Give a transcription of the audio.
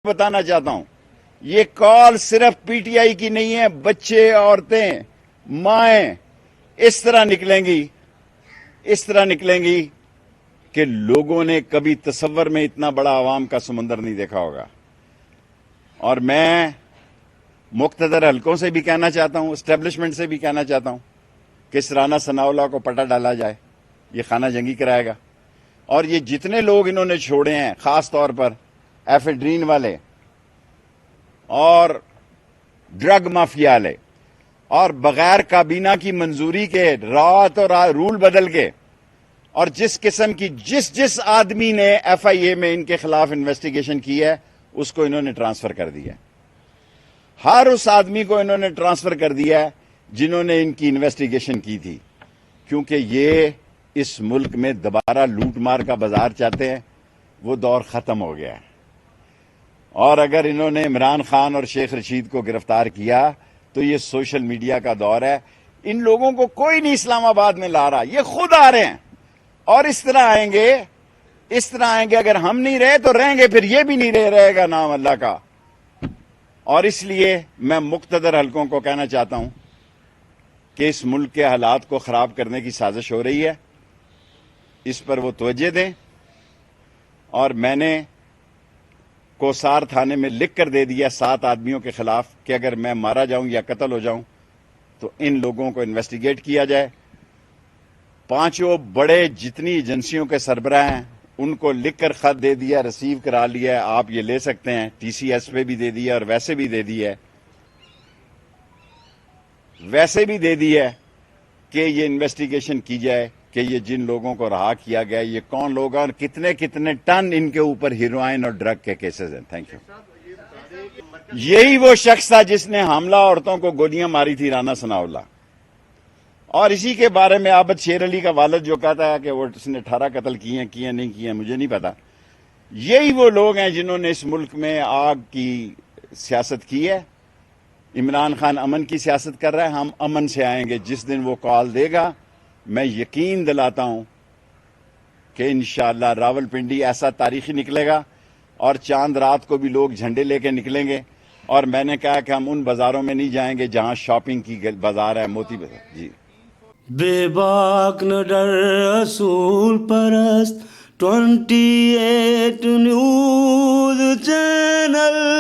بتانا چاہتا ہوں یہ کال صرف پی ٹی آئی کی نہیں ہے. بچے، عورتیں، مائیں اس طرح نکلیں گی کہ لوگوں نے کبھی تصور میں اتنا بڑا عوام کا سمندر نہیں دیکھا ہوگا. اور میں مقتدر حلقوں سے بھی کہنا چاہتا ہوں، اسٹیبلشمنٹ سے بھی کہنا چاہتا ہوں کہ اس رانا ثناء اللہ کو پٹا ڈالا جائے. یہ خانہ جنگی کرائے گا. اور یہ جتنے لوگ انہوں نے چھوڑے ہیں، خاص طور پر ایفیڈرین والے اور ڈرگ مافیا والے، اور بغیر کابینہ کی منظوری کے رات اور رول بدل کے، اور جس قسم کی جس آدمی نے ایف آئی اے میں ان کے خلاف انویسٹیگیشن کی ہے اس کو انہوں نے ٹرانسفر کر دیا. ہر اس آدمی کو انہوں نے ٹرانسفر کر دیا ہے جنہوں نے ان کی انویسٹیگیشن کی تھی، کیونکہ یہ اس ملک میں دوبارہ لوٹ مار کا بازار چاہتے ہیں. وہ دور ختم ہو گیا ہے. اور اگر انہوں نے عمران خان اور شیخ رشید کو گرفتار کیا تو یہ سوشل میڈیا کا دور ہے. ان لوگوں کو کوئی نہیں اسلام آباد میں لا رہا، یہ خود آ رہے ہیں. اور اس طرح آئیں گے. اگر ہم نہیں رہے تو رہیں گے، پھر یہ بھی نہیں رہے گا نام اللہ کا. اور اس لیے میں مقتدر حلقوں کو کہنا چاہتا ہوں کہ اس ملک کے حالات کو خراب کرنے کی سازش ہو رہی ہے، اس پر وہ توجہ دیں. اور میں نے کوسار تھانے میں لکھ کر دے دیا 7 آدمیوں کے خلاف کہ اگر میں مارا جاؤں یا قتل ہو جاؤں تو ان لوگوں کو انویسٹیگیٹ کیا جائے. 5 بڑے جتنی ایجنسیوں کے سربراہ ہیں ان کو لکھ کر خط دے دیا، ریسیو کرا لیا، آپ یہ لے سکتے ہیں. ٹی سی ایس پہ بھی دے دیا اور ویسے بھی دے دی ہے کہ یہ انویسٹیگیشن کی جائے کہ یہ جن لوگوں کو رہا کیا گیا یہ کون لوگ ہیں اور کتنے ٹن ان کے اوپر ہیروئن اور ڈرگ کے کیسز ہیں. Thank you. یہی وہ شخص تھا جس نے حاملہ عورتوں کو گولیاں ماری تھی، رانا ثناء اللہ. اور اسی کے بارے میں عابد شیر علی کا والد جو کہتا ہے کہ وہ اس نے 18 قتل کیے نہیں کیے، مجھے نہیں پتا. یہی وہ لوگ ہیں جنہوں نے اس ملک میں آگ کی سیاست کی ہے. عمران خان امن کی سیاست کر رہا ہے، ہم امن سے آئیں گے. جس دن وہ کال دے گا میں یقین دلاتا ہوں کہ انشاءاللہ راولپنڈی ایسا تاریخی نکلے گا اور چاند رات کو بھی لوگ جھنڈے لے کے نکلیں گے. اور میں نے کہا کہ ہم ان بازاروں میں نہیں جائیں گے جہاں شاپنگ کی بازار ہے، موتی بازار. جی بے باک نہ ڈر رسول پرست 28 نیوز چینل